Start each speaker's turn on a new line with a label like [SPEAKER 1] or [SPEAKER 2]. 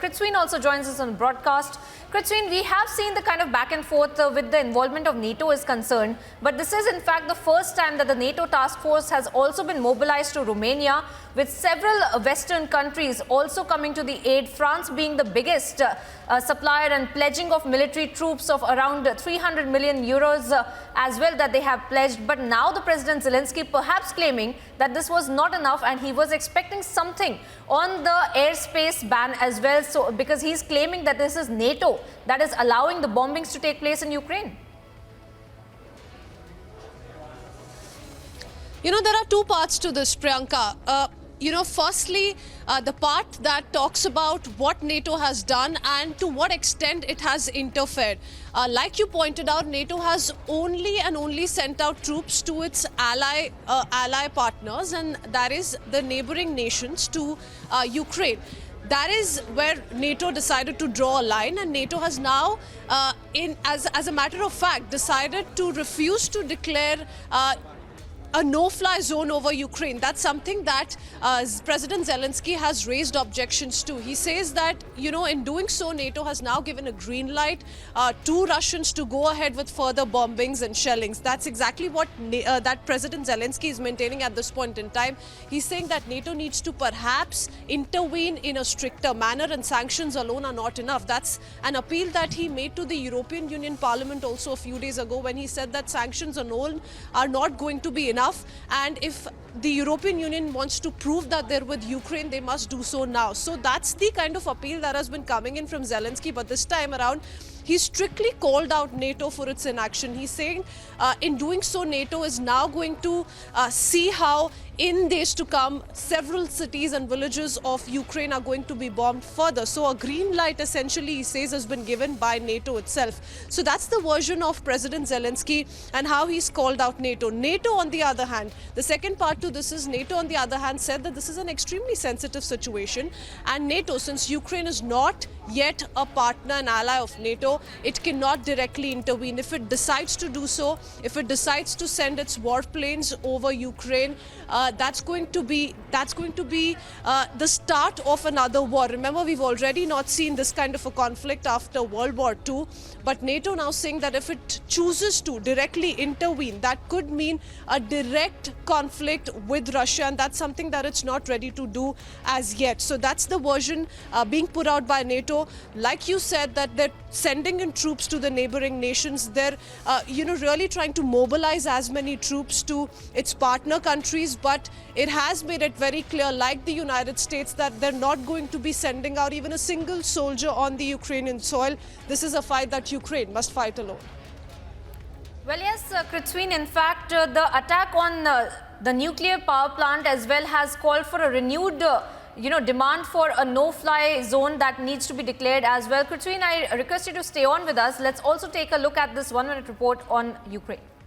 [SPEAKER 1] Kritsween also joins us on broadcast. Kritsween, we have seen the kind of back and forth with the involvement of NATO is concerned, but this is in fact the first time that the NATO task force has also been mobilized to Romania, with several Western countries also coming to the aid, France being the biggest supplier and pledging of military troops of around 300 million euros as well that they have pledged. But now the President Zelensky perhaps claiming that this was not enough and he was expecting something on the airspace ban as well. So because he's claiming that this is NATO that is allowing the bombings to take place in Ukraine.
[SPEAKER 2] You know, there are two parts to this, Priyanka. Firstly, the part that talks about what NATO has done and to what extent it has interfered. Like you pointed out, NATO has only sent out troops to its ally partners, and that is the neighboring nations to Ukraine. That is where NATO decided to draw a line, and NATO has now, as a matter of fact, decided to refuse to declare a no-fly zone over Ukraine. That's something that President Zelensky has raised objections to. He says that, in doing so, NATO has now given a green light to Russians to go ahead with further bombings and shellings. That's exactly what that President Zelensky is maintaining at this point in time. He's saying that NATO needs to perhaps intervene in a stricter manner, and sanctions alone are not enough. That's an appeal that he made to the European Union Parliament also a few days ago, when he said that sanctions alone are not going to be enough. And if the European Union wants to prove that they're with Ukraine, they must do so now. So that's the kind of appeal that has been coming in from Zelensky. But this time around, he strictly called out NATO for its inaction. He's saying in doing so, NATO is now going to see how in days to come, several cities and villages of Ukraine are going to be bombed further. So a green light, essentially, he says, has been given by NATO itself. So that's the version of President Zelensky and how he's called out NATO. NATO, on the other hand, the second part to this is NATO, on the other hand, said that this is an extremely sensitive situation. And NATO, since Ukraine is not yet a partner and ally of NATO, it cannot directly intervene. If it decides to do so, if it decides to send its warplanes over Ukraine, that's going to be the start of another war. Remember, we've already not seen this kind of a conflict after World War II, but NATO now saying that if it chooses to directly intervene, that could mean a direct conflict with Russia, and that's something that it's not ready to do as yet. So that's the version being put out by NATO. Like you said, that they're sending in troops to the neighboring nations. They're really trying to mobilize as many troops to its partner countries, but it has made it very clear, like the United States, that they're not going to be sending out even a single soldier on the Ukrainian soil. This is a fight that Ukraine must fight alone.
[SPEAKER 1] Well, yes, Kritsween, in fact, the attack on the nuclear power plant as well has called for a renewed demand for a no-fly zone that needs to be declared as well. Kritsween, I request you to stay on with us. Let's also take a look at this one-minute report on Ukraine.